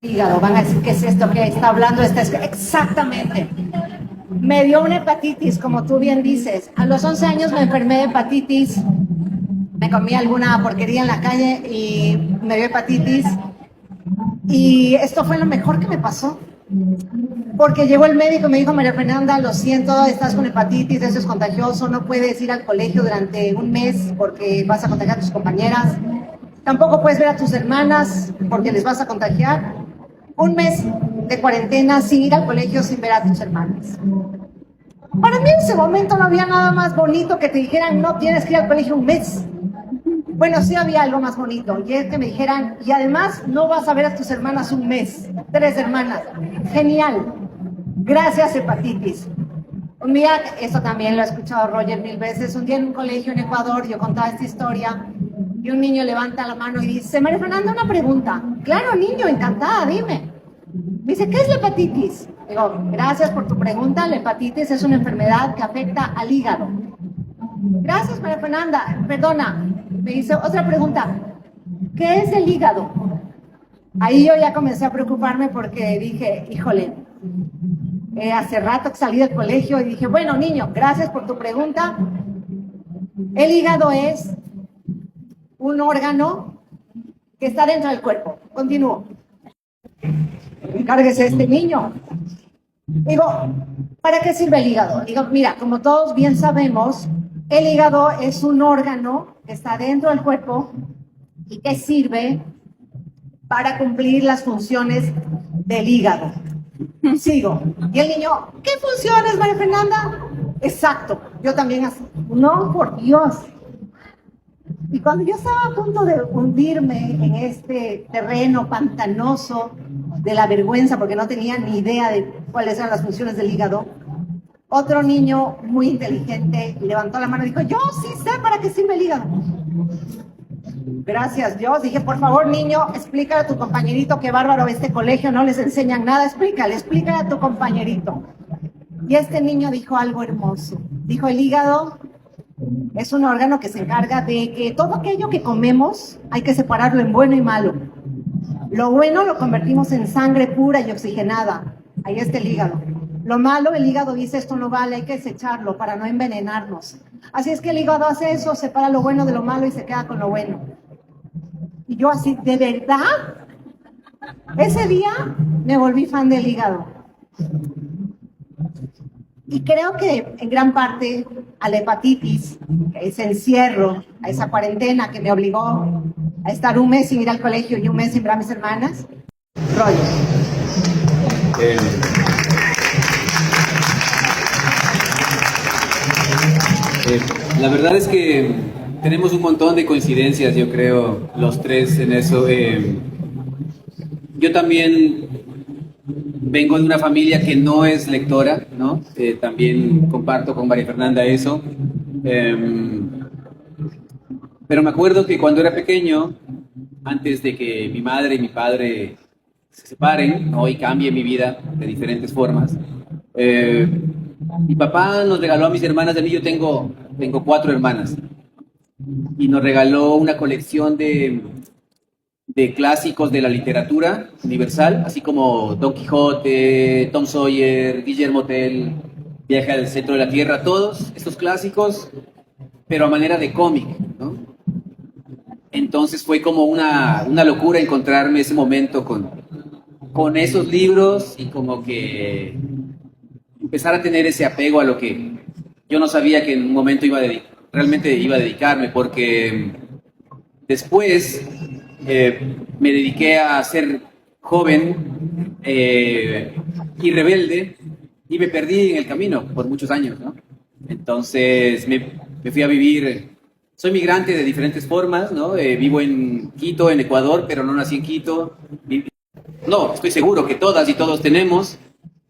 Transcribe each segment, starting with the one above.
Hígado, van a decir, ¿qué es esto que está hablando? Exactamente. Me dio una hepatitis, como tú bien dices. A los 11 años me enfermé de hepatitis. Me comí alguna porquería en la calle y me dio hepatitis. Y esto fue lo mejor que me pasó. Porque llegó el médico y me dijo, María Fernanda, lo siento, estás con hepatitis, eso es contagioso, no puedes ir al colegio durante un mes porque vas a contagiar a tus compañeras. Tampoco puedes ver a tus hermanas porque les vas a contagiar. Un mes de cuarentena sin ir al colegio, sin ver a tus hermanas. Para mí en ese momento no había nada más bonito que te dijeran, no tienes que ir al colegio un mes. Bueno, sí había algo más bonito, y es que me dijeran, y además no vas a ver a tus hermanas un mes, 3 hermanas. Genial. Gracias, hepatitis. Un día, esto también lo ha escuchado Roger 1000 veces, un día en un colegio en Ecuador, yo contaba esta historia, y un niño levanta la mano y dice, María Fernanda, una pregunta. Claro, niño, encantada, dime. Dice, ¿qué es la hepatitis? Digo, gracias por tu pregunta, la hepatitis es una enfermedad que afecta al hígado. Gracias, María Fernanda. Perdona, me dice otra pregunta. ¿Qué es el hígado? Ahí yo ya comencé a preocuparme porque dije, híjole, hace rato que salí del colegio y dije, bueno, niño, gracias por tu pregunta. El hígado es un órgano que está dentro del cuerpo. Continúo. Encárguese este niño. Digo, ¿para qué sirve el hígado? Digo, mira, como todos bien sabemos, el hígado es un órgano que está dentro del cuerpo y que sirve para cumplir las funciones del hígado. Sigo. Y el niño, ¿qué funciones, María Fernanda? Exacto, yo también así. No, por Dios. Y cuando yo estaba a punto de hundirme en este terreno pantanoso de la vergüenza, porque no tenía ni idea de cuáles eran las funciones del hígado, otro niño muy inteligente levantó la mano y dijo, yo sí sé para qué sirve el hígado. Gracias, Dios. Dije, por favor, niño, explícale a tu compañerito qué bárbaro este colegio, no les enseñan nada, explícale a tu compañerito. Y este niño dijo algo hermoso. Dijo, el hígado es un órgano que se encarga de que todo aquello que comemos hay que separarlo en bueno y malo. Lo bueno lo convertimos en sangre pura y oxigenada. Ahí está el hígado. Lo malo, el hígado dice, esto no vale, hay que desecharlo para no envenenarnos. Así es que el hígado hace eso, separa lo bueno de lo malo y se queda con lo bueno. Y yo así, ¿de verdad? Ese día me volví fan del hígado. Y creo que en gran parte a la hepatitis, a ese encierro, a esa cuarentena que me obligó a estar un mes sin ir al colegio y un mes sin ver a mis hermanas, rollo. La verdad es que tenemos un montón de coincidencias, yo creo, los tres en eso. Yo también vengo de una familia que no es lectora, ¿no? También comparto con María Fernanda eso. Pero me acuerdo que cuando era pequeño, antes de que mi madre y mi padre se separen, ¿no? Y cambie mi vida de diferentes formas, mi papá nos regaló a mis hermanas, a mí yo tengo 4 hermanas, y nos regaló una colección de clásicos de la literatura universal, así como Don Quijote, Tom Sawyer, Guillermo Tell, Viaje al centro de la Tierra, todos estos clásicos, pero a manera de cómic, ¿no? Entonces fue como una locura encontrarme ese momento con esos libros y como que empezar a tener ese apego a lo que yo no sabía que en un momento realmente iba a dedicarme, porque después me dediqué a ser joven y rebelde y me perdí en el camino por muchos años, ¿no? Entonces me fui a vivir, soy migrante de diferentes formas, ¿no? Vivo en Quito, en Ecuador, pero no nací en Quito. No, estoy seguro que todas y todos tenemos,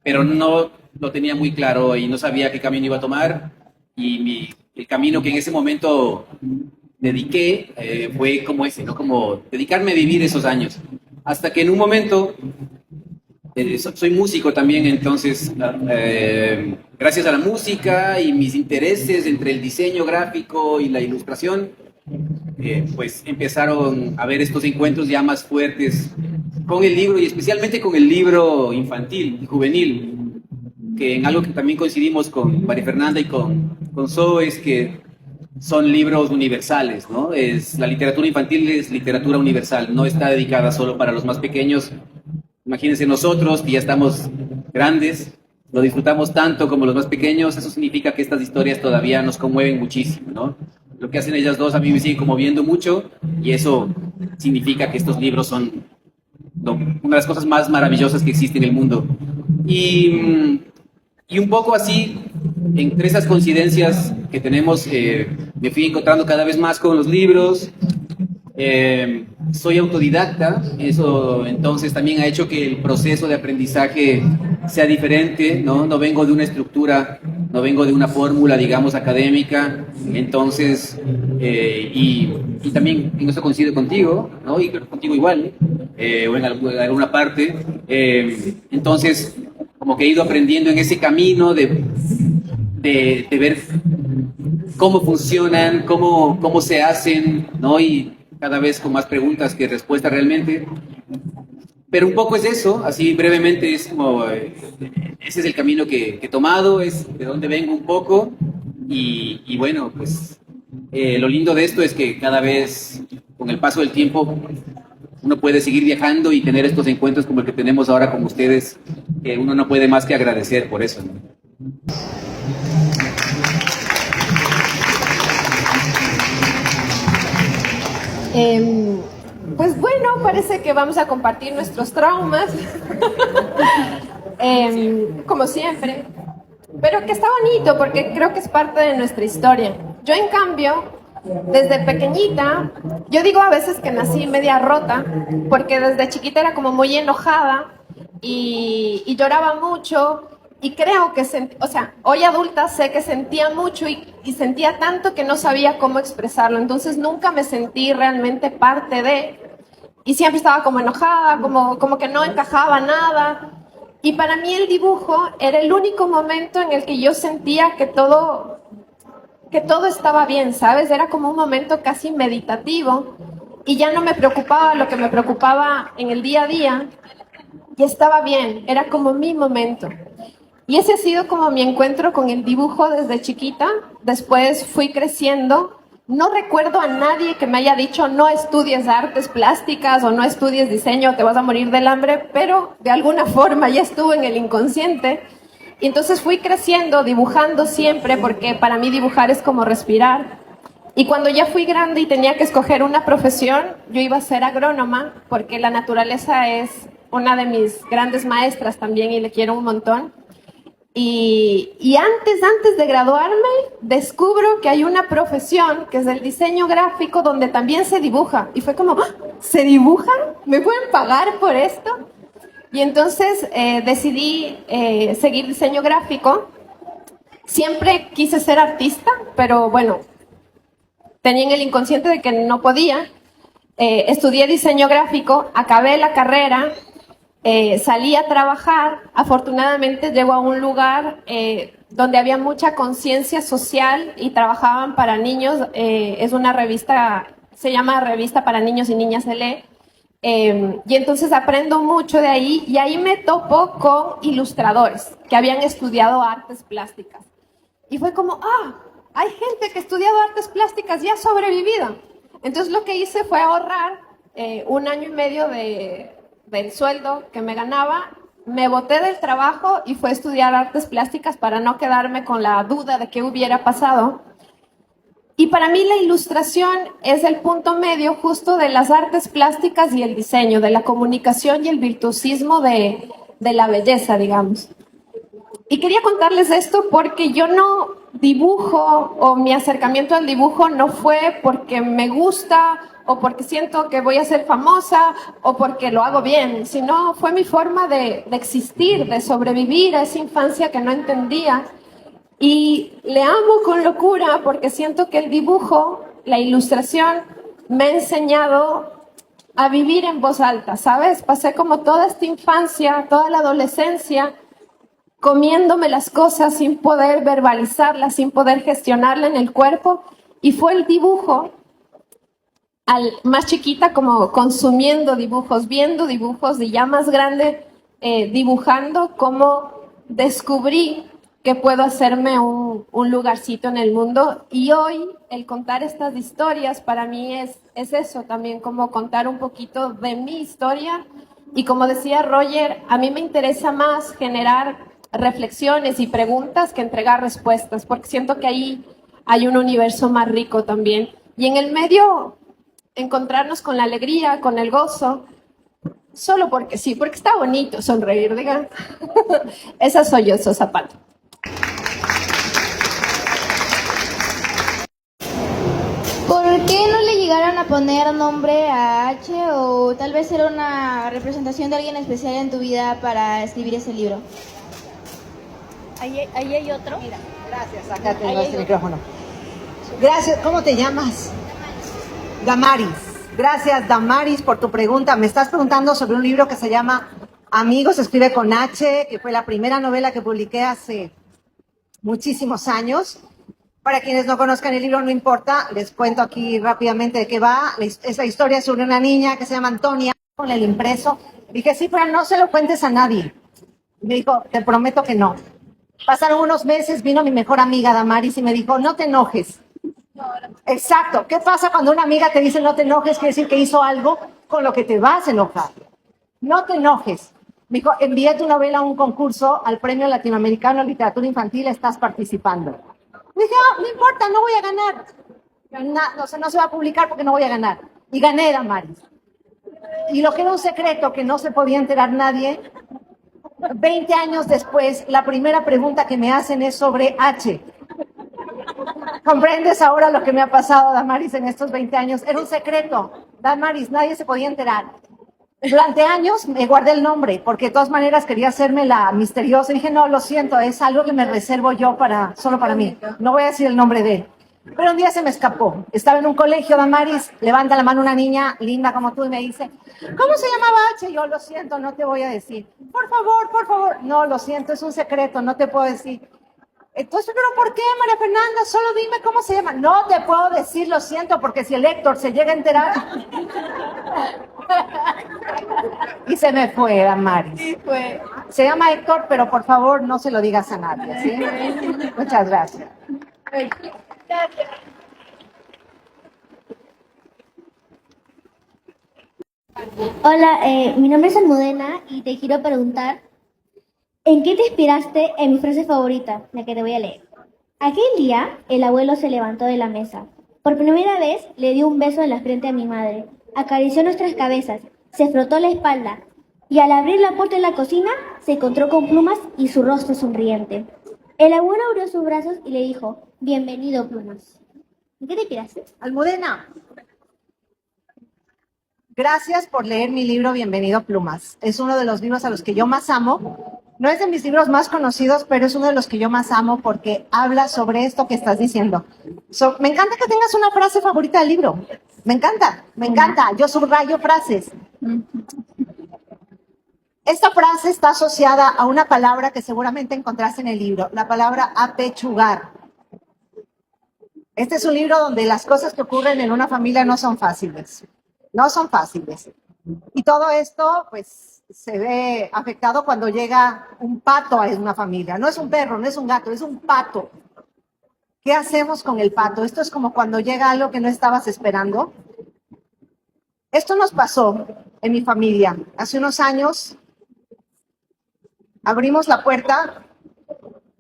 pero no lo tenía muy claro y no sabía qué camino iba a tomar. Y el camino que en ese momento dediqué fue como ese, ¿no? Como dedicarme a vivir esos años. Hasta que en un momento, soy músico también, entonces, gracias a la música y mis intereses entre el diseño gráfico y la ilustración, pues empezaron a haber estos encuentros ya más fuertes con el libro y especialmente con el libro infantil y juvenil, que en algo que también coincidimos con María Fernanda y con Zoe es que son libros universales, ¿no? La literatura infantil es literatura universal, no está dedicada solo para los más pequeños. Imagínense nosotros que ya estamos grandes, lo disfrutamos tanto como los más pequeños, eso significa que estas historias todavía nos conmueven muchísimo, ¿no? Lo que hacen ellas dos a mí me sigue conmoviendo mucho y eso significa que estos libros son una de las cosas más maravillosas que existe en el mundo. Y un poco así, entre esas coincidencias que tenemos, me fui encontrando cada vez más con los libros. Soy autodidacta, eso entonces también ha hecho que el proceso de aprendizaje sea diferente, ¿no? No vengo de una estructura, no vengo de una fórmula, digamos, académica, entonces, y también en eso coincido contigo, ¿no? Y creo que contigo igual, o en alguna parte, entonces, como que he ido aprendiendo en ese camino de ver cómo funcionan, cómo se hacen, ¿no? Y cada vez con más preguntas que respuestas realmente. Pero un poco es eso, así brevemente es como, ese es el camino que he tomado, es de dónde vengo un poco. Y bueno, pues lo lindo de esto es que cada vez, con el paso del tiempo, uno puede seguir viajando y tener estos encuentros como el que tenemos ahora con ustedes, que uno no puede más que agradecer por eso, ¿no? Pues bueno, parece que vamos a compartir nuestros traumas, como siempre, pero que está bonito porque creo que es parte de nuestra historia. Yo, en cambio, desde pequeñita, yo digo a veces que nací media rota, porque desde chiquita era como muy enojada y lloraba mucho. Y creo que, o sea, hoy adulta sé que sentía mucho y sentía tanto que no sabía cómo expresarlo. Entonces nunca me sentí realmente parte de, y siempre estaba como enojada, como que no encajaba nada. Y para mí el dibujo era el único momento en el que yo sentía que todo estaba bien, ¿sabes? Era como un momento casi meditativo y ya no me preocupaba lo que me preocupaba en el día a día y estaba bien, era como mi momento. Y ese ha sido como mi encuentro con el dibujo desde chiquita. Después fui creciendo. No recuerdo a nadie que me haya dicho no estudies artes plásticas o no estudies diseño, te vas a morir del hambre, pero de alguna forma ya estuvo en el inconsciente. Y entonces fui creciendo, dibujando siempre, porque para mí dibujar es como respirar. Y cuando ya fui grande y tenía que escoger una profesión, yo iba a ser agrónoma, porque la naturaleza es una de mis grandes maestras también y le quiero un montón. Y antes de graduarme, descubro que hay una profesión que es el diseño gráfico donde también se dibuja. Y fue como, ¿se dibujan? ¿Me pueden pagar por esto? Y entonces decidí seguir diseño gráfico. Siempre quise ser artista, pero bueno, tenía en el inconsciente de que no podía. Estudié diseño gráfico, acabé la carrera. Salí a trabajar, afortunadamente llego a un lugar donde había mucha conciencia social y trabajaban para niños, es una revista, se llama Revista para Niños y Niñas Se Lee, y entonces aprendo mucho de ahí y ahí me topo con ilustradores que habían estudiado artes plásticas y fue como, hay gente que ha estudiado artes plásticas y ha sobrevivido. Entonces lo que hice fue ahorrar 1 año y medio del sueldo que me ganaba, me boté del trabajo y fui a estudiar artes plásticas para no quedarme con la duda de qué hubiera pasado. Y para mí la ilustración es el punto medio justo de las artes plásticas y el diseño, de la comunicación y el virtuosismo de la belleza, digamos. Y quería contarles esto porque yo no dibujo, o mi acercamiento al dibujo no fue porque me gusta o porque siento que voy a ser famosa o porque lo hago bien, sino fue mi forma de existir, de sobrevivir a esa infancia que no entendía. Y le amo con locura porque siento que el dibujo, la ilustración, me ha enseñado a vivir en voz alta, ¿sabes? Pasé como toda esta infancia, toda la adolescencia, comiéndome las cosas sin poder verbalizarlas, sin poder gestionarla en el cuerpo, y fue el dibujo más chiquita como consumiendo dibujos, viendo dibujos y ya más grande dibujando, como descubrí que puedo hacerme un lugarcito en el mundo. Y hoy el contar estas historias para mí es eso también, como contar un poquito de mi historia. Y como decía Roger, a mí me interesa más generar reflexiones y preguntas que entregar respuestas, porque siento que ahí hay un universo más rico también. Y en el medio, encontrarnos con la alegría, con el gozo, solo porque sí, porque está bonito sonreír, digan. Esa soy yo, Sosa Zapato. ¿Por qué no le llegaron a poner nombre a H o tal vez era una representación de alguien especial en tu vida para escribir ese libro? Ahí hay otro. Mira, gracias, acá tengo este micrófono. Gracias, ¿cómo te llamas? Damaris. Gracias, Damaris, por tu pregunta. Me estás preguntando sobre un libro que se llama Amigos, se escribe con H, que fue la primera novela que publiqué hace muchísimos años. Para quienes no conozcan el libro, no importa, les cuento aquí rápidamente de qué va. Es la historia sobre una niña que se llama Antonia, con el impreso. Dije, sí, pero no se lo cuentes a nadie. Y me dijo, te prometo que no. Pasaron unos meses, vino mi mejor amiga Damaris y me dijo, no te enojes. Exacto. ¿Qué pasa cuando una amiga te dice no te enojes? Quiere decir que hizo algo con lo que te vas a enojar. No te enojes. Me dijo, envié tu novela a un concurso al Premio Latinoamericano de Literatura Infantil, estás participando. Me dije, no importa, no voy a ganar. No se va a publicar porque no voy a ganar. Y gané, Damaris. Y lo que era un secreto que no se podía enterar nadie, 20 años después, la primera pregunta que me hacen es sobre H. ¿Comprendes ahora lo que me ha pasado, Damaris, en estos 20 años? Era un secreto, Damaris, nadie se podía enterar. Durante años me guardé el nombre, porque de todas maneras quería hacerme la misteriosa. Y dije, no, lo siento, es algo que me reservo yo solo para mí. No voy a decir el nombre de él. Pero un día se me escapó. Estaba en un colegio, Damaris, levanta la mano una niña linda como tú y me dice, ¿cómo se llamaba H? Yo, lo siento, no te voy a decir. Por favor. No, lo siento, es un secreto, no te puedo decir. Entonces, ¿pero por qué, María Fernanda? Solo dime cómo se llama. No te puedo decir, lo siento, porque si el Héctor se llega a enterar... Y se me fue, Damaris. Sí, fue. Se llama Héctor, pero por favor no se lo digas a nadie, ¿sí? Muchas gracias. Hola, mi nombre es Almudena y te quiero preguntar, ¿en qué te inspiraste en mi frase favorita, la que te voy a leer? Aquel día, el abuelo se levantó de la mesa. Por primera vez, le dio un beso en la frente a mi madre. Acarició nuestras cabezas, se frotó la espalda y al abrir la puerta de la cocina, se encontró con Plumas y su rostro sonriente. El abuelo abrió sus brazos y le dijo, bienvenido, Plumas. ¿En qué te inspiraste? Almudena, gracias por leer mi libro Bienvenido Plumas. Es uno de los libros a los que yo más amo. No es de mis libros más conocidos, pero es uno de los que yo más amo porque habla sobre esto que estás diciendo. Me encanta que tengas una frase favorita del libro. Me encanta. Yo subrayo frases. Esta frase está asociada a una palabra que seguramente encontraste en el libro, la palabra apechugar. Este es un libro donde las cosas que ocurren en una familia no son fáciles. No son fáciles. Y todo esto, pues, se ve afectado cuando llega un pato a una familia. No es un perro, no es un gato, es un pato. ¿Qué hacemos con el pato? Esto es como cuando llega algo que no estabas esperando. Esto nos pasó en mi familia. Hace unos años abrimos la puerta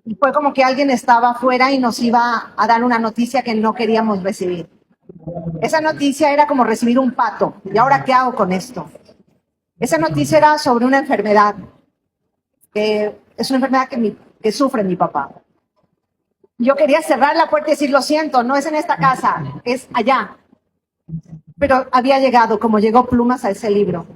y fue como que alguien estaba afuera y nos iba a dar una noticia que no queríamos recibir. Esa noticia era como recibir un pato. ¿Y ahora qué hago con esto? Esa noticia era sobre una enfermedad, que es una enfermedad que sufre mi papá. Yo quería cerrar la puerta y decir, lo siento, no es en esta casa, es allá. Pero había llegado, como llegó Plumas a ese libro.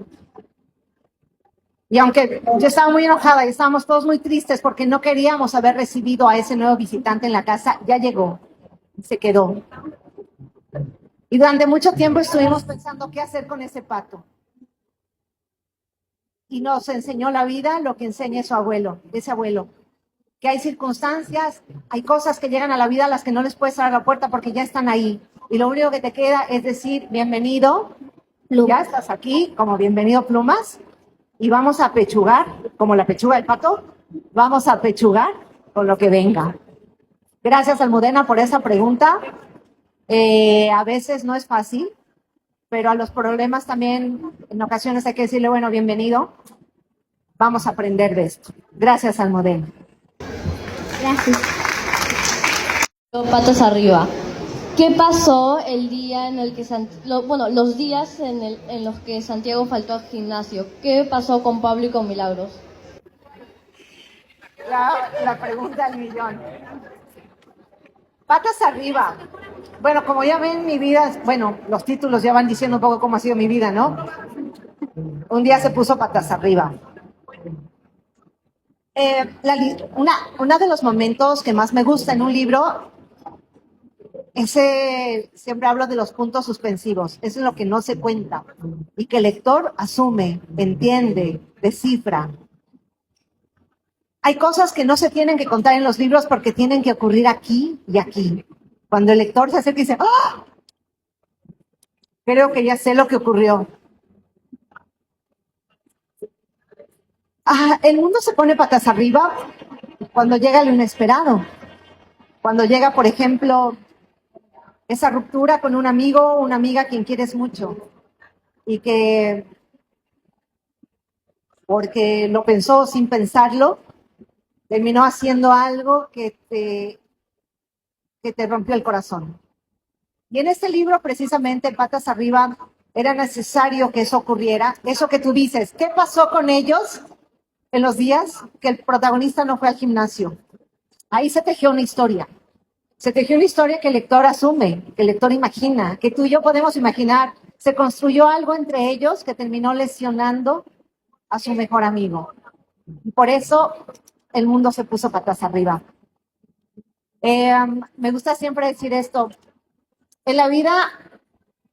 Y aunque yo estaba muy enojada y estábamos todos muy tristes porque no queríamos haber recibido a ese nuevo visitante en la casa, ya llegó, se quedó. Y durante mucho tiempo estuvimos pensando qué hacer con ese pato. Y nos enseñó la vida lo que enseña ese abuelo, que hay circunstancias, hay cosas que llegan a la vida a las que no les puedes cerrar la puerta porque ya están ahí. y lo único que te queda es decir bienvenido, Plumas. ya estás aquí como bienvenido Plumas, y vamos a pechugar, como la pechuga del pato, vamos a pechugar con lo que venga. Gracias, Almudena, por esa pregunta. A veces no es fácil, pero a los problemas también en ocasiones hay que decirle, bueno, bienvenido, vamos a aprender de esto. Gracias, Almudena. Gracias. Patas arriba. ¿Qué pasó el día en el que los días en los que Santiago faltó al gimnasio? ¿Qué pasó con Pablo y con Milagros? La pregunta del millón. Patas arriba. Bueno, como ya ven, mi vida, bueno, los títulos ya van diciendo un poco cómo ha sido mi vida, ¿no? Un día se puso patas arriba. Una de los momentos que más me gusta en un libro, siempre hablo de los puntos suspensivos, eso es lo que no se cuenta y que el lector asume, entiende, descifra. Hay cosas que no se tienen que contar en los libros porque tienen que ocurrir aquí y aquí. Cuando el lector se acerca y dice, ¡ah! Creo que ya sé lo que ocurrió. El mundo se pone patas arriba cuando llega lo inesperado. Cuando llega, por ejemplo, esa ruptura con un amigo o una amiga a quien quieres mucho y que, porque lo pensó sin pensarlo, terminó haciendo algo que te rompió el corazón. Y en este libro, precisamente, Patas Arriba, era necesario que eso ocurriera. Eso que tú dices, ¿qué pasó con ellos en los días que el protagonista no fue al gimnasio? Ahí se tejió una historia. Se tejió una historia que el lector asume, que el lector imagina, que tú y yo podemos imaginar. Se construyó algo entre ellos que terminó lesionando a su mejor amigo. Y por eso el mundo se puso patas arriba. Me gusta siempre decir esto. En la vida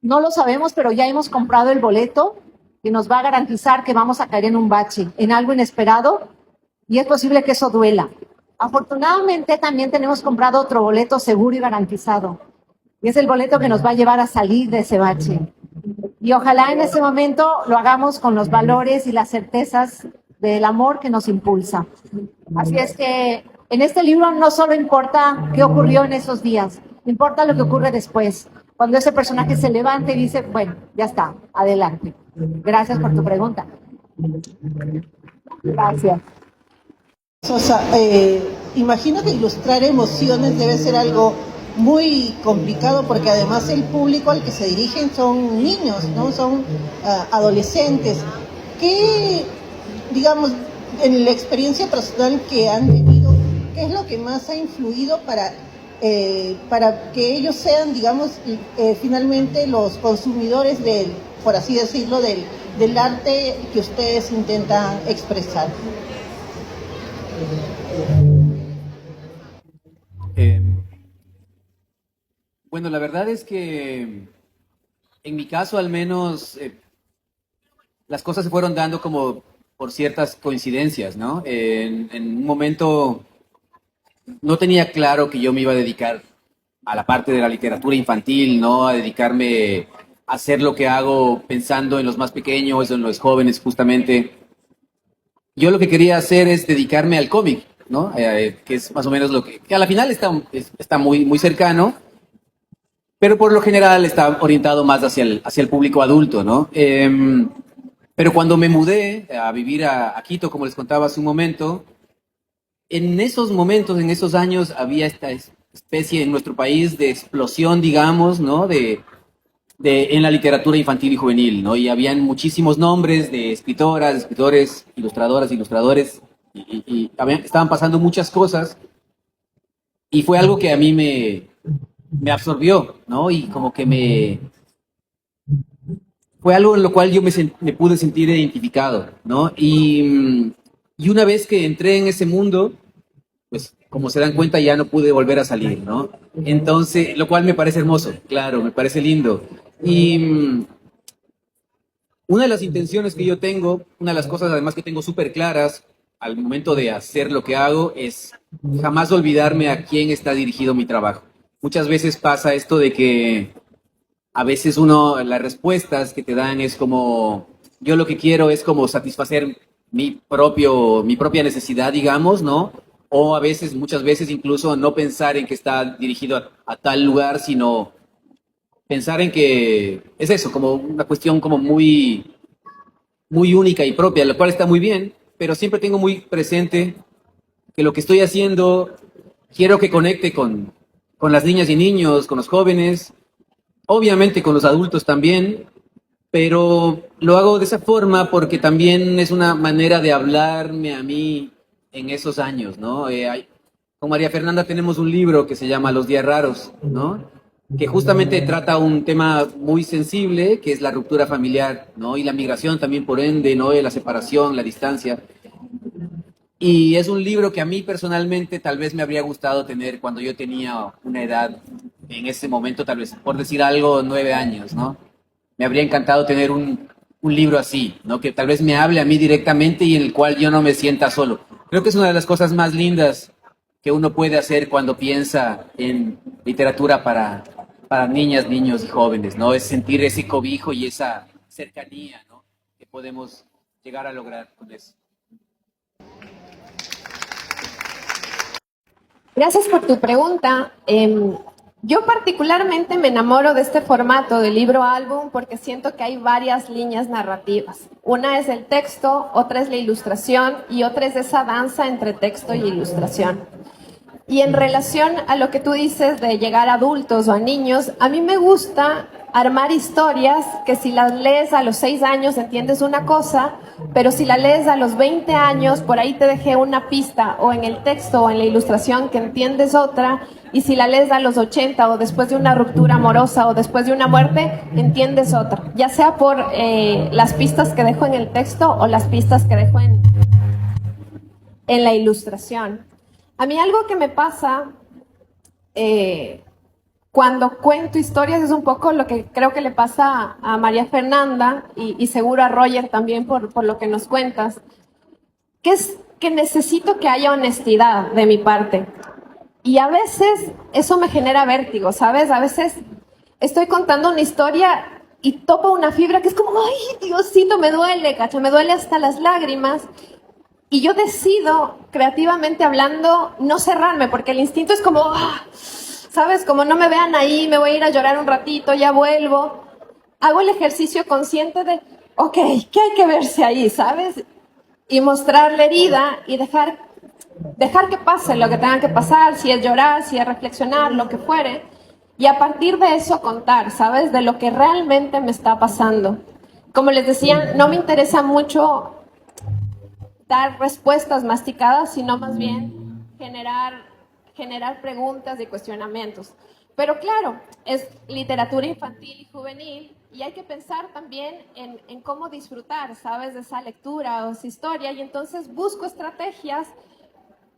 no lo sabemos, pero ya hemos comprado el boleto que nos va a garantizar que vamos a caer en un bache, en algo inesperado, y es posible que eso duela. Afortunadamente también tenemos comprado otro boleto seguro y garantizado, y es el boleto que nos va a llevar a salir de ese bache. Y ojalá en ese momento lo hagamos con los valores y las certezas del amor que nos impulsa. Así es que en este libro no solo importa qué ocurrió en esos días, importa lo que ocurre después, cuando ese personaje se levanta y dice, bueno, ya está, adelante. Gracias por tu pregunta. Gracias. Sosa, imagino que ilustrar emociones debe ser algo muy complicado porque además el público al que se dirigen son niños, ¿no? Son adolescentes. ¿Qué, digamos, en la experiencia personal que han tenido, qué es lo que más ha influido para que ellos sean, digamos, finalmente los consumidores por así decirlo, del arte que ustedes intentan expresar? Bueno, la verdad es que en mi caso al menos las cosas se fueron dando como por ciertas coincidencias, ¿no? En un momento no tenía claro que yo me iba a dedicar a la parte de la literatura infantil, ¿no? A dedicarme a hacer lo que hago pensando en los más pequeños, en los jóvenes justamente. Yo lo que quería hacer es dedicarme al cómic, ¿no? Que es más o menos lo que a la final está muy, muy cercano, pero por lo general está orientado más hacia el público adulto, ¿no? Pero cuando me mudé a vivir a Quito, como les contaba hace un momento, en esos momentos, en esos años, había esta especie en nuestro país de explosión, digamos, ¿no? En la literatura infantil y juvenil, ¿no? Y habían muchísimos nombres de escritoras, escritores, ilustradoras, ilustradores, y estaban pasando muchas cosas, y fue algo que a mí me absorbió, ¿no? Y como que fue algo en lo cual yo me pude sentir identificado, ¿no? Y una vez que entré en ese mundo, pues como se dan cuenta ya no pude volver a salir, ¿no? Entonces, lo cual me parece hermoso, claro, me parece lindo. Y una de las intenciones que yo tengo, una de las cosas además que tengo súper claras al momento de hacer lo que hago es jamás olvidarme a quién está dirigido mi trabajo. Muchas veces pasa esto de que a veces las respuestas que te dan es como, yo lo que quiero es como satisfacer mi propia necesidad, digamos, ¿no? O a veces, muchas veces incluso no pensar en que está dirigido a tal lugar, sino pensar en que es eso, como una cuestión como muy, muy única y propia, lo cual está muy bien, pero siempre tengo muy presente que lo que estoy haciendo quiero que conecte con las niñas y niños, con los jóvenes, obviamente con los adultos también, pero lo hago de esa forma porque también es una manera de hablarme a mí en esos años, ¿no? Con María Fernanda tenemos un libro que se llama Los Días Raros, ¿no? Que justamente trata un tema muy sensible, que es la ruptura familiar, ¿no? Y la migración también por ende, ¿no? La separación, la distancia. Y es un libro que a mí personalmente tal vez me habría gustado tener cuando yo tenía una edad, en ese momento tal vez, por decir algo, 9 años, ¿no? Me habría encantado tener un libro así, ¿no? Que tal vez me hable a mí directamente y en el cual yo no me sienta solo. Creo que es una de las cosas más lindas que uno puede hacer cuando piensa en literatura para niñas, niños y jóvenes, ¿no? Es sentir ese cobijo y esa cercanía, ¿no? Que podemos llegar a lograr con eso. Gracias por tu pregunta. Yo particularmente me enamoro de este formato de libro-álbum porque siento que hay varias líneas narrativas. Una es el texto, otra es la ilustración y otra es esa danza entre texto y ilustración. Y en relación a lo que tú dices de llegar a adultos o a niños, a mí me gusta armar historias que si las lees a los 6 años entiendes una cosa, pero si la lees a los 20 años, por ahí te dejé una pista o en el texto o en la ilustración que entiendes otra, y si la lees a los 80 o después de una ruptura amorosa o después de una muerte, entiendes otra, ya sea por las pistas que dejo en el texto o las pistas que dejo en la ilustración. A mí algo que me pasa cuando cuento historias es un poco lo que creo que le pasa a María Fernanda y seguro a Roger también por lo que nos cuentas, que es que necesito que haya honestidad de mi parte. Y a veces eso me genera vértigo, ¿sabes? A veces estoy contando una historia y topo una fibra que es como, ay, Diosito, me duele, cacha, me duele hasta las lágrimas. Y yo decido, creativamente hablando, no cerrarme, porque el instinto es como, ¿sabes? Como no me vean ahí, me voy a ir a llorar un ratito, ya vuelvo. Hago el ejercicio consciente de, ok, ¿qué hay que verse ahí, sabes? Y mostrar la herida y dejar que pase lo que tenga que pasar, si es llorar, si es reflexionar, lo que fuere. Y a partir de eso contar, ¿sabes? De lo que realmente me está pasando. Como les decía, no me interesa mucho dar respuestas masticadas, sino más bien generar preguntas y cuestionamientos. Pero claro, es literatura infantil y juvenil y hay que pensar también en cómo disfrutar, ¿sabes? De esa lectura o esa historia, y entonces busco estrategias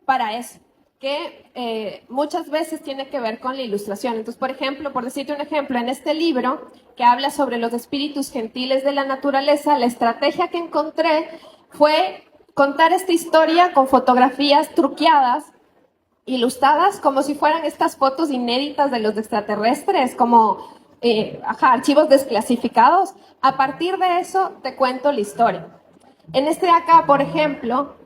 para eso, que muchas veces tiene que ver con la ilustración. Entonces, por ejemplo, por decirte un ejemplo, en este libro que habla sobre los espíritus gentiles de la naturaleza, la estrategia que encontré fue contar esta historia con fotografías truqueadas, ilustradas como si fueran estas fotos inéditas de los extraterrestres, como archivos desclasificados. A partir de eso te cuento la historia. En este de acá, por ejemplo,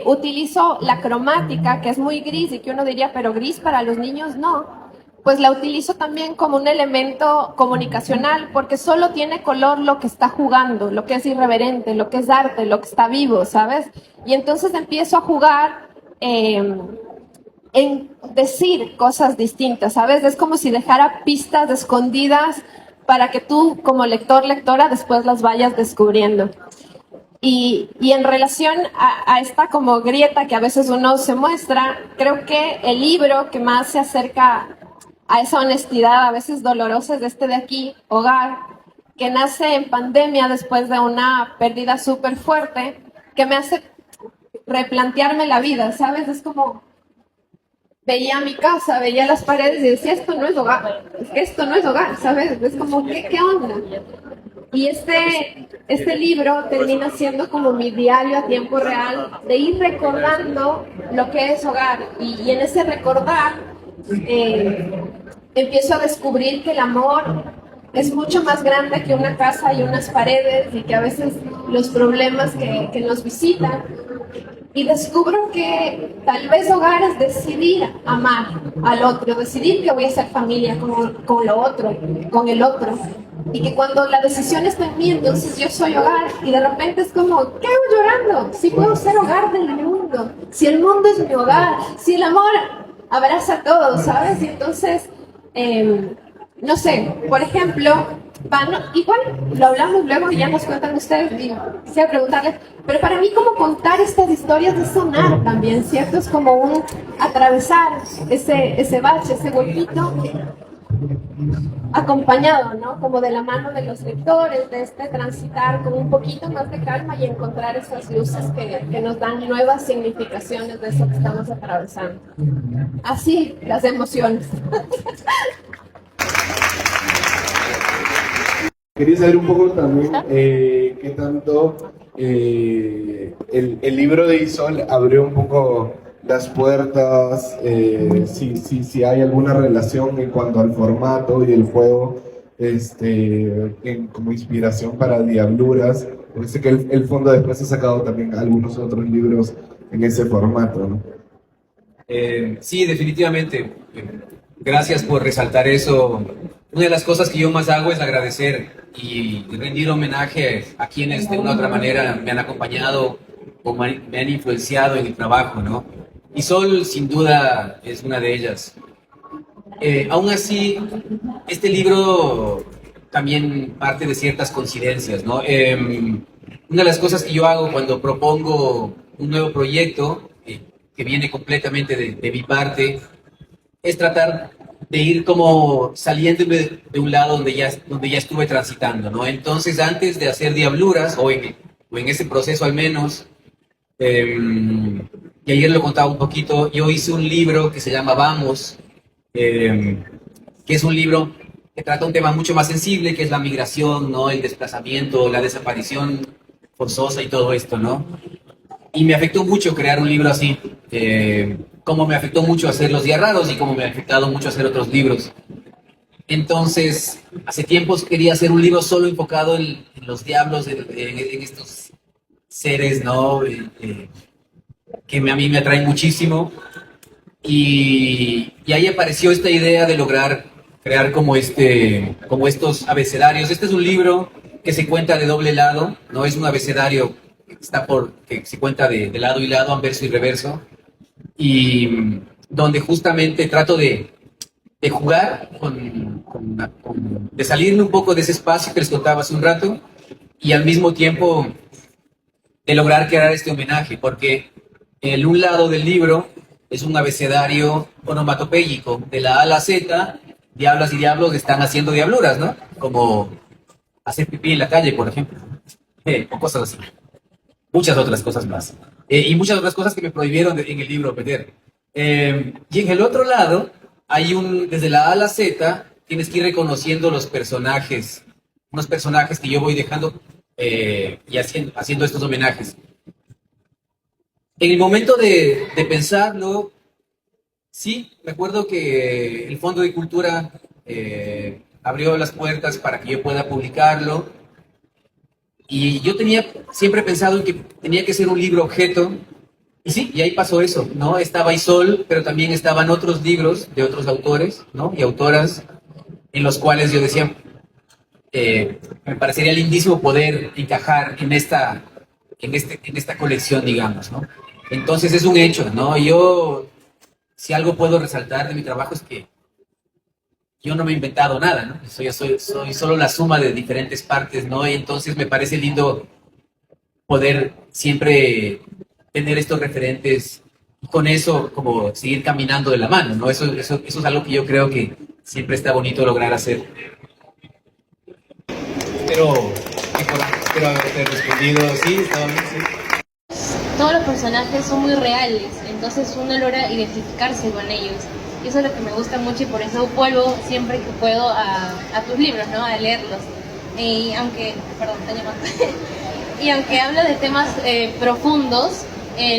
utilizo la cromática, que es muy gris y que uno diría, pero gris para los niños no. Pues la utilizo también como un elemento comunicacional, porque solo tiene color lo que está jugando, lo que es irreverente, lo que es arte, lo que está vivo, ¿sabes? Y entonces empiezo a jugar en decir cosas distintas, ¿sabes? Es como si dejara pistas escondidas para que tú, como lector, lectora, después las vayas descubriendo. Y en relación a esta como grieta que a veces uno se muestra, creo que el libro que más se acerca a esa honestidad a veces dolorosa es este de aquí, Hogar, que nace en pandemia después de una pérdida súper fuerte, que me hace replantearme la vida, ¿sabes? Es como, veía mi casa, veía las paredes y decía, esto no es hogar, esto no es hogar, ¿sabes? Es como, ¿qué onda? Y este libro termina siendo como mi diario a tiempo real de ir recordando lo que es hogar. Y en ese recordar empiezo a descubrir que el amor es mucho más grande que una casa y unas paredes, y que a veces los problemas que nos visitan. Y descubro que tal vez hogar es decidir amar al otro, decidir que voy a hacer familia con lo otro, con el otro. Y que cuando la decisión está en mí, entonces yo soy hogar. Y de repente es como, ¿qué hago llorando? Si puedo ser hogar del mundo, si el mundo es mi hogar, si el amor abraza a todos, ¿sabes? Y entonces, no sé, por ejemplo, igual lo hablamos luego y ya nos cuentan ustedes, y quisiera preguntarles, pero para mí como contar estas historias de sonar también, ¿cierto? Es como un atravesar ese bache, ese golpito, acompañado, ¿no? Como de la mano de los lectores, de transitar con un poquito más de calma y encontrar esas luces que nos dan nuevas significaciones de eso que estamos atravesando. Así, las emociones. Quería saber un poco también qué tanto el libro de Isol abrió un poco las puertas, si hay alguna relación en cuanto al formato y el juego como inspiración para Diabluras. Porque sé que el fondo después ha sacado también algunos otros libros en ese formato, ¿no? Sí, definitivamente. Gracias por resaltar eso. Una de las cosas que yo más hago es agradecer y rendir homenaje a quienes de una u otra manera me han acompañado o me han influenciado en el trabajo, ¿no? Y Sol, sin duda, es una de ellas. Aún así, este libro también parte de ciertas coincidencias, ¿no? Una de las cosas que yo hago cuando propongo un nuevo proyecto, que viene completamente de mi parte, es tratar de ir como saliendo de un lado donde ya estuve transitando, ¿no? Entonces, antes de hacer Diabluras, o en ese proceso al menos, y ayer lo contaba un poquito, yo hice un libro que se llama Vamos, que es un libro que trata un tema mucho más sensible, que es la migración, ¿no? El desplazamiento, la desaparición forzosa y todo esto, ¿no? Y me afectó mucho crear un libro así, como me afectó mucho hacer Los Días Raros y como me ha afectado mucho hacer otros libros. Entonces, hace tiempos quería hacer un libro solo enfocado en los diablos, en estos seres, ¿no? Que a mí me atraen muchísimo. Y ahí apareció esta idea de lograr crear como estos abecedarios. Este es un libro que se cuenta de doble lado, no es un abecedario que se cuenta de lado y lado, anverso y reverso, y donde justamente trato de jugar de salirme un poco de ese espacio que les contaba hace un rato, y al mismo tiempo de lograr crear este homenaje, porque el un lado del libro es un abecedario onomatopéyico, de la A a la Z, diablas y diablos están haciendo diabluras, ¿no? Como hacer pipí en la calle, por ejemplo, o cosas así. Muchas otras cosas más. Y muchas otras cosas que me prohibieron en el libro meter. Y en el otro lado, desde la A a la Z, tienes que ir reconociendo los personajes, unos personajes que yo voy dejando y haciendo estos homenajes. En el momento de pensarlo, sí, me acuerdo que el Fondo de Cultura abrió las puertas para que yo pueda publicarlo. Y yo tenía siempre pensado en que tenía que ser un libro objeto. Y sí, y ahí pasó eso, ¿no? Estaba Isol, pero también estaban otros libros de otros autores, ¿no? Y autoras, en los cuales yo decía, me parecería lindísimo poder encajar en esta colección, digamos, ¿no? Entonces es un hecho, ¿no? Yo, si algo puedo resaltar de mi trabajo es que yo no me he inventado nada, ¿no? Soy solo la suma de diferentes partes, ¿no? Y entonces me parece lindo poder siempre tener estos referentes y con eso como seguir caminando de la mano, ¿no? Eso es algo que yo creo que siempre está bonito lograr hacer. Espero haberte respondido. Sí, estaba bien, sí. Todos los personajes son muy reales, entonces uno logra identificarse con ellos. Y eso es lo que me gusta mucho y por eso vuelvo siempre que puedo a tus libros, ¿no? A leerlos. Y aunque habla de temas profundos,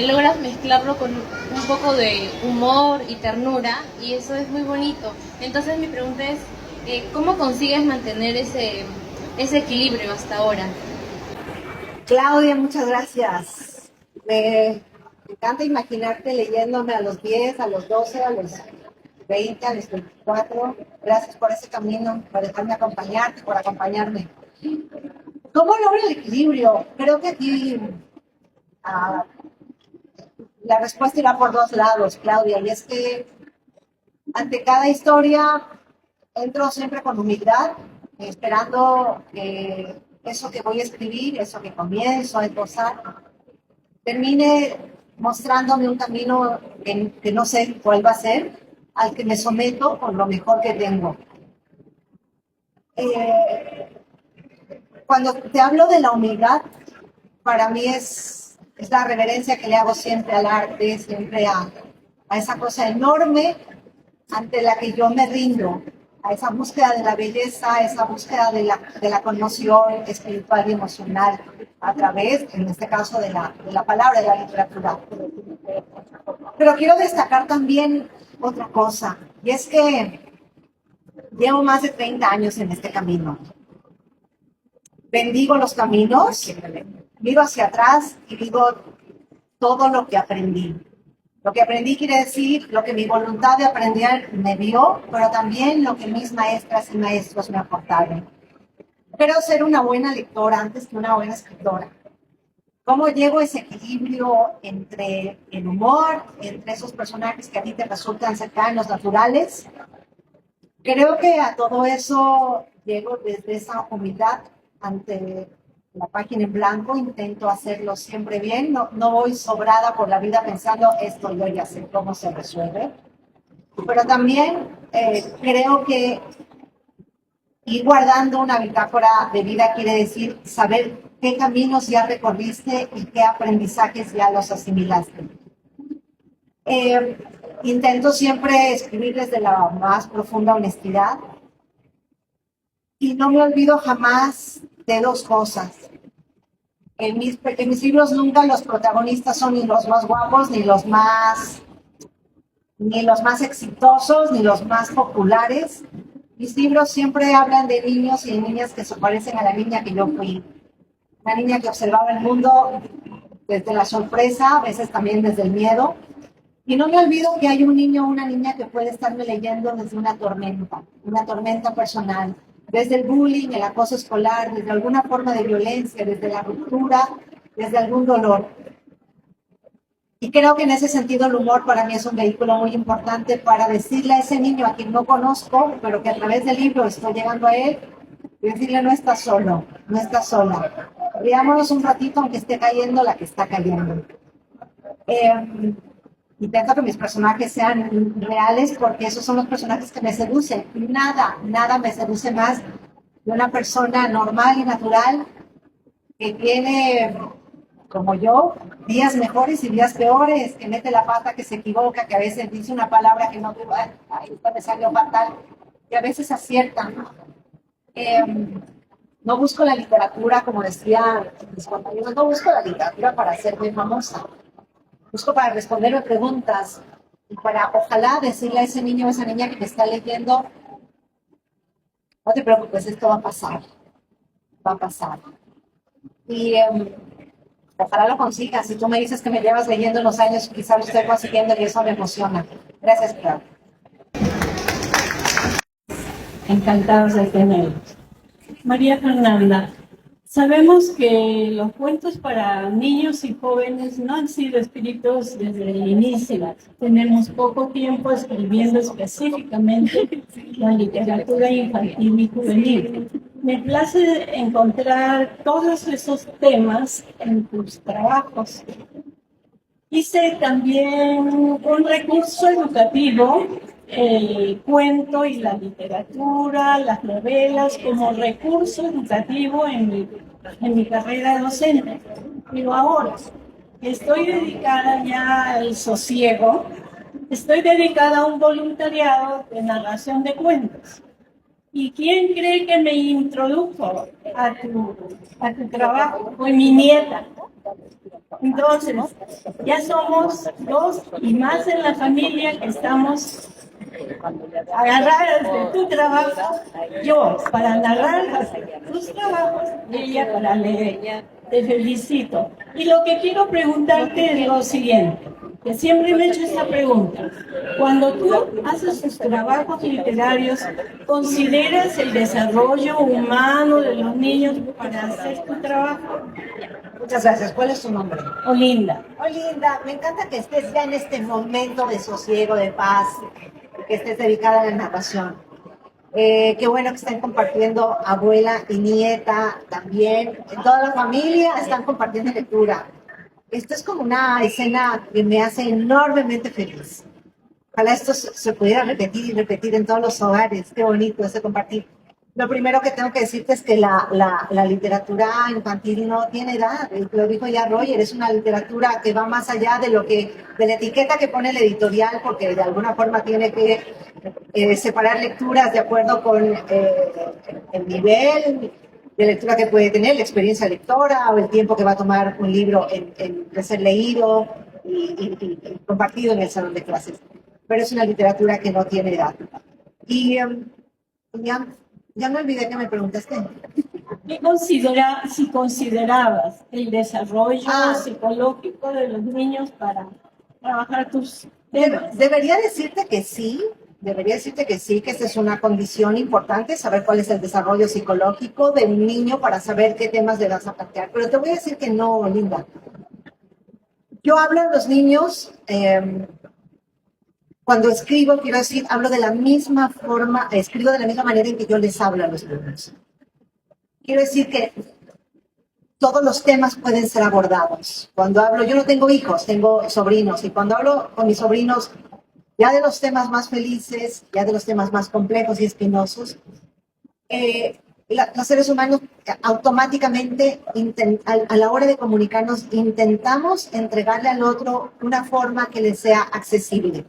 logras mezclarlo con un poco de humor y ternura y eso es muy bonito. Entonces mi pregunta es, ¿Cómo consigues mantener ese equilibrio hasta ahora? Claudia, muchas gracias. Me encanta imaginarte leyéndome a los 10, a los 12, a los 20, a los 24. Gracias por ese camino, por dejarme acompañarte, por acompañarme. ¿Cómo logro el equilibrio? Creo que aquí la respuesta irá por dos lados, Claudia, y es que ante cada historia entro siempre con humildad, esperando que eso que voy a escribir, eso que comienzo a esbozar, termine mostrándome un camino que no sé cuál va a ser, al que me someto con lo mejor que tengo. Cuando te hablo de la humildad, para mí es la reverencia que le hago siempre al arte, siempre a esa cosa enorme ante la que yo me rindo, a esa búsqueda de la belleza, a esa búsqueda de la conmoción espiritual y emocional a través, en este caso, de la palabra, de la literatura. Pero quiero destacar también otra cosa, y es que llevo más de 30 años en este camino. Bendigo los caminos, miro hacia atrás y digo todo lo que aprendí. Lo que aprendí quiere decir lo que mi voluntad de aprender me dio, pero también lo que mis maestras y maestros me aportaron. Quiero ser una buena lectora antes que una buena escritora. ¿Cómo llego a ese equilibrio entre el humor, entre esos personajes que a ti te resultan cercanos, naturales? Creo que a todo eso llego desde esa humildad ante la página en blanco, intento hacerlo siempre bien, no voy sobrada por la vida pensando esto yo ya sé cómo se resuelve, pero también creo que ir guardando una bitácora de vida quiere decir saber qué caminos ya recorriste y qué aprendizajes ya los asimilaste. Intento siempre escribir desde la más profunda honestidad y no me olvido jamás de dos cosas. En mis libros nunca los protagonistas son ni los más guapos, ni los más exitosos, ni los más populares. Mis libros siempre hablan de niños y de niñas que se parecen a la niña que yo fui. Una niña que observaba el mundo desde la sorpresa, a veces también desde el miedo. Y no me olvido que hay un niño o una niña que puede estarme leyendo desde una tormenta personal, desde el bullying, el acoso escolar, desde alguna forma de violencia, desde la ruptura, desde algún dolor. Y creo que en ese sentido el humor para mí es un vehículo muy importante para decirle a ese niño a quien no conozco, pero que a través del libro estoy llegando a él, y decirle no estás solo, no estás sola. Riámonos un ratito aunque esté cayendo la que está cayendo. Intento que mis personajes sean reales porque esos son los personajes que me seducen. Nada me seduce más de una persona normal y natural que tiene, como yo, días mejores y días peores, que mete la pata, que se equivoca, que a veces dice una palabra que no, ay, esta me salió fatal, y a veces acierta. No busco la literatura, como decía mis compañeros, no busco la literatura para ser muy famosa. Busco para responderme preguntas y para, ojalá, decirle a ese niño o esa niña que me está leyendo, no te preocupes, esto va a pasar. Y ojalá lo consigas. Si tú me dices que me llevas leyendo los años, quizás lo estoy consiguiendo y eso me emociona. Gracias, Clau. Encantados de tenerlos. María Fernanda, sabemos que los cuentos para niños y jóvenes no han sido escritos desde el inicio. Tenemos poco tiempo escribiendo específicamente la literatura infantil y juvenil. Me place encontrar todos esos temas en tus trabajos. Hice también un recurso educativo, el cuento y la literatura, las novelas, como recurso educativo en mi carrera docente. Pero ahora que estoy dedicada ya al sosiego, estoy dedicada a un voluntariado de narración de cuentos. ¿Y quién cree que me introdujo a tu trabajo? Fue mi nieta. Entonces, ya somos dos y más en la familia que estamos agarrar de tu trabajo, yo para narrar tus trabajos y ella para leer. Te felicito. Y lo que quiero preguntarte es lo siguiente, que siempre me he hecho esta pregunta. Cuando tú haces tus trabajos literarios, ¿consideras el desarrollo humano de los niños para hacer tu trabajo? Muchas gracias. ¿Cuál es tu nombre? Olinda. Olinda, me encanta que estés ya en este momento de sosiego, de paz, que estés dedicada a la narración. Qué bueno que estén compartiendo abuela y nieta también. En toda la familia están compartiendo lectura. Esto es como una escena que me hace enormemente feliz. Ojalá esto se pudiera repetir y repetir en todos los hogares. Qué bonito ese compartir. Lo primero que tengo que decirte es que la literatura infantil no tiene edad. Lo dijo ya Roger, es una literatura que va más allá de de la etiqueta que pone el editorial, porque de alguna forma tiene que separar lecturas de acuerdo con el nivel de lectura que puede tener, la experiencia lectora o el tiempo que va a tomar un libro en ser leído y compartido en el salón de clases. Pero es una literatura que no tiene edad. Y ya me olvidé que me preguntaste. Si considerabas el desarrollo psicológico de los niños para trabajar tus temas? Debería decirte que sí, que esa es una condición importante, saber cuál es el desarrollo psicológico de un niño para saber qué temas le vas a plantear. Pero te voy a decir que no, Linda. Yo hablo a los niños, cuando escribo, quiero decir, hablo de la misma forma, escribo de la misma manera en que yo les hablo a los niños. Quiero decir que todos los temas pueden ser abordados. Cuando hablo, yo no tengo hijos, tengo sobrinos, y cuando hablo con mis sobrinos, ya de los temas más felices, ya de los temas más complejos y espinosos, los seres humanos automáticamente, a la hora de comunicarnos, intentamos entregarle al otro una forma que le sea accesible.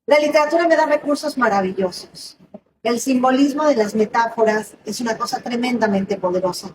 La literatura me da recursos maravillosos. El simbolismo de las metáforas es una cosa tremendamente poderosa.